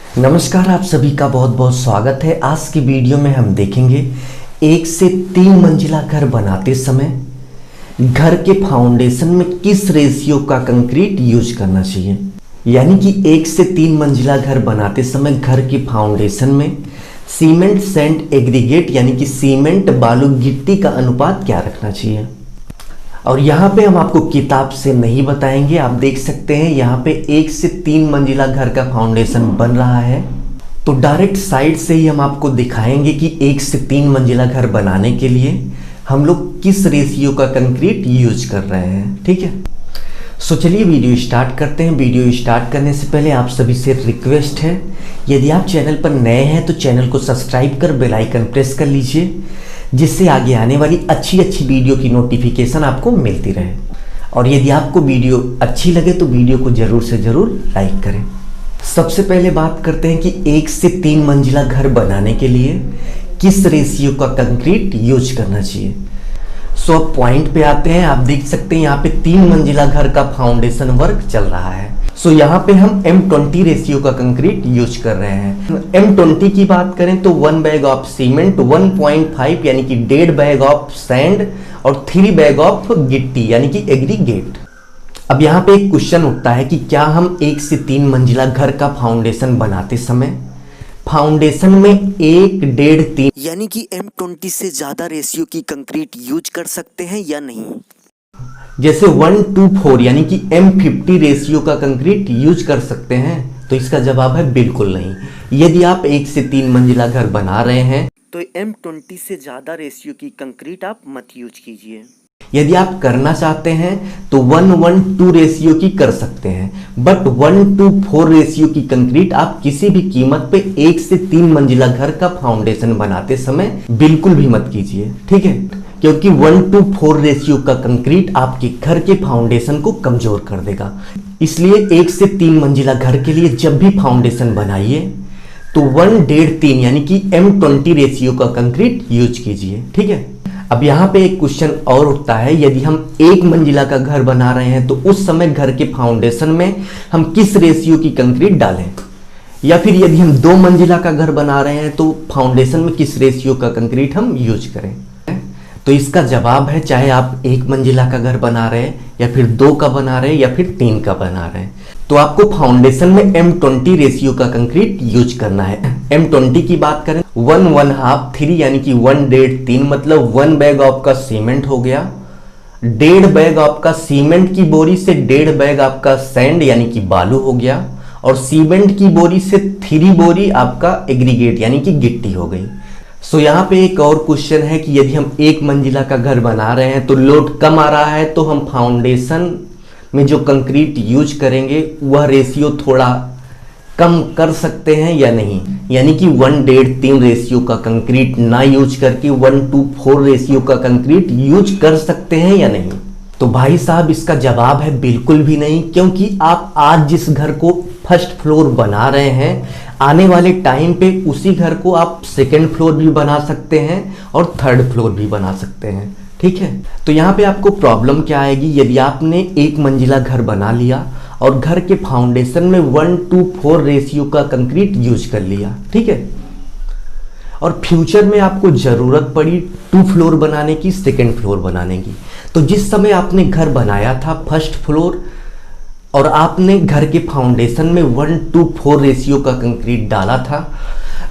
नमस्कार, आप सभी का बहुत बहुत स्वागत है। आज की वीडियो में हम देखेंगे 1 से 3 मंजिला घर बनाते समय घर के फाउंडेशन में किस रेशियो का कंक्रीट यूज करना चाहिए। यानी कि 1 से 3 मंजिला घर बनाते समय घर के फाउंडेशन में सीमेंट सैंड एग्रीगेट यानी कि सीमेंट बालू गिट्टी का अनुपात क्या रखना चाहिए। और यहाँ पे हम आपको किताब से नहीं बताएंगे, आप देख सकते हैं यहाँ पे 1 से 3 मंजिला घर का फाउंडेशन बन रहा है, तो डायरेक्ट साइड से ही हम आपको दिखाएंगे कि 1 से 3 मंजिला घर बनाने के लिए हम लोग किस रेशियो का कंक्रीट यूज कर रहे हैं। ठीक है, सो चलिए वीडियो स्टार्ट करते हैं। वीडियो स्टार्ट करने से पहले आप सभी से रिक्वेस्ट है, यदि आप चैनल पर नए हैं तो चैनल को सब्सक्राइब कर बेल आइकन प्रेस कर लीजिए, जिससे आगे आने वाली अच्छी अच्छी वीडियो की नोटिफिकेशन आपको मिलती रहे। और यदि आपको वीडियो अच्छी लगे तो वीडियो को ज़रूर से ज़रूर लाइक करें। सबसे पहले बात करते हैं कि 1 से 3 मंजिला घर बनाने के लिए किस रेशियो का कंक्रीट यूज करना चाहिए। सो अब पॉइंट पे आते हैं। आप देख सकते हैं यहाँ पे 3 मंजिला घर का फाउंडेशन वर्क चल रहा है। सो यहाँ पे हम M20 रेशियो का कंक्रीट यूज कर रहे हैं। M20 की बात करें तो 1 बैग ऑफ सीमेंट, 1.5 यानी कि 1.5 बैग ऑफ सैंड और 3 बैग ऑफ गिट्टी यानी कि एग्रीगेट। अब यहाँ पे एक क्वेश्चन उठता है कि क्या हम 1 से 3 मंजिला घर का फाउंडेशन बनाते समय फाउंडेशन में 1, 1.5, 3 यानी कि M20 से ज्यादा रेशियो की कंक्रीट यूज कर सकते हैं या नहीं। जैसे 1:4 यानी कि M50 रेशियो का कंक्रीट यूज कर सकते हैं, तो इसका जवाब है बिल्कुल नहीं। यदि आप 1 से 3 मंजिला घर बना रहे हैं तो M20 से ज्यादा रेशियो की कंक्रीट आप मत यूज कीजिए। यदि आप करना चाहते हैं तो 1:2 रेशियो की कर सकते हैं, बट 1:4 रेशियो की कंक्रीट आप किसी भी कीमत पे 1 से 3 मंजिला घर का फाउंडेशन बनाते समय बिल्कुल भी मत कीजिए। ठीक है, क्योंकि 1:4 रेशियो का कंक्रीट आपके घर के फाउंडेशन को कमजोर कर देगा। इसलिए 1 से 3 मंजिला घर के लिए जब भी फाउंडेशन बनाइए तो 1.5-3 यानी कि M20 रेशियो का कंक्रीट यूज कीजिए। ठीक है, अब यहाँ पे एक क्वेश्चन और उठता है, यदि हम 1 मंजिला का घर बना रहे हैं तो उस समय घर के फाउंडेशन में हम किस रेशियो की कंक्रीट डालें, या फिर यदि हम 2 मंजिला का घर बना रहे हैं तो फाउंडेशन में किस रेशियो का कंक्रीट हम यूज करें। तो इसका जवाब है, चाहे आप 1 मंजिला का घर बना रहे हैं या फिर 2 का बना रहे हैं या फिर 3 का बना रहे हैं, तो आपको फाउंडेशन में M20 रेशियो का कंक्रीट यूज करना है। M20 की बात करें 1.5, 3 यानी कि 1.5-3 मतलब 1 बैग आपका सीमेंट हो गया, 1.5 बैग आपका सीमेंट की बोरी से 1.5 बैग आपका सैंड यानी कि बालू हो गया, और सीमेंट की बोरी से 3 बोरी आपका एग्रीगेट यानी कि गिट्टी हो गई। सो यहाँ पे एक और क्वेश्चन है कि यदि हम 1 मंजिला का घर बना रहे हैं तो लोड कम आ रहा है, तो हम फाउंडेशन में जो कंक्रीट यूज करेंगे वह रेशियो थोड़ा कम कर सकते हैं या नहीं, यानी कि 1.5-3 रेशियो का कंक्रीट ना यूज करके 1:4 रेशियो का कंक्रीट यूज कर सकते हैं या नहीं। तो भाई साहब इसका जवाब है बिल्कुल भी नहीं, क्योंकि आप आज जिस घर को फर्स्ट फ्लोर बना रहे हैं, आने वाले टाइम पे उसी घर को आप सेकेंड फ्लोर भी बना सकते हैं और थर्ड फ्लोर भी बना सकते हैं। ठीक है, तो यहाँ पे आपको प्रॉब्लम क्या आएगी, यदि आपने 1 मंजिला घर बना लिया और घर के फाउंडेशन में 1:4 रेशियो का कंक्रीट यूज कर लिया, ठीक है, और फ्यूचर में आपको जरूरत पड़ी 2 फ्लोर बनाने की, सेकेंड फ्लोर बनाने की, तो जिस समय आपने घर बनाया था फर्स्ट फ्लोर और आपने घर के फाउंडेशन में 1:4 रेशियो का कंक्रीट डाला था,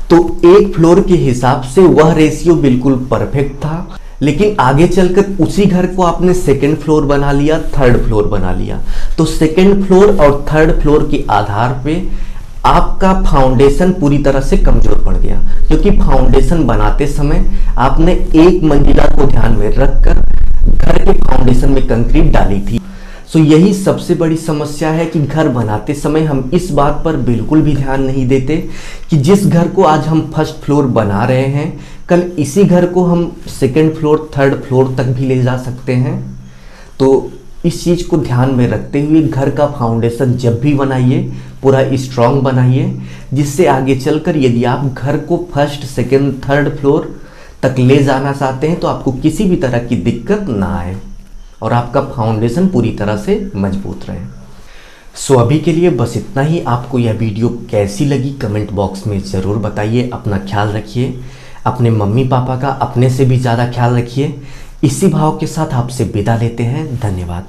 तो 1 फ्लोर के हिसाब से वह रेशियो बिल्कुल परफेक्ट था। लेकिन आगे चलकर उसी घर को आपने सेकेंड फ्लोर बना लिया, थर्ड फ्लोर बना लिया, तो सेकेंड फ्लोर और थर्ड फ्लोर के आधार पे आपका फाउंडेशन पूरी तरह से कमजोर पड़ गया, क्योंकि फाउंडेशन बनाते समय आपने 1 मंजिला को ध्यान में रखकर घर के फाउंडेशन में कंक्रीट डाली थी। सो यही सबसे बड़ी समस्या है कि घर बनाते समय हम इस बात पर बिल्कुल भी ध्यान नहीं देते कि जिस घर को आज हम फर्स्ट फ्लोर बना रहे हैं, कल इसी घर को हम सेकेंड फ्लोर, थर्ड फ्लोर तक भी ले जा सकते हैं। तो इस चीज़ को ध्यान में रखते हुए घर का फाउंडेशन जब भी बनाइए पूरा स्ट्रॉन्ग बनाइए, जिससे आगे चलकर यदि आप घर को फर्स्ट, सेकेंड, थर्ड फ्लोर तक ले जाना चाहते हैं तो आपको किसी भी तरह की दिक्कत ना आए और आपका फाउंडेशन पूरी तरह से मजबूत रहे। सो अभी के लिए बस इतना ही। आपको यह वीडियो कैसी लगी कमेंट बॉक्स में ज़रूर बताइए। अपना ख्याल रखिए, अपने मम्मी पापा का अपने से भी ज़्यादा ख्याल रखिए। इसी भाव के साथ आपसे विदा लेते हैं। धन्यवाद।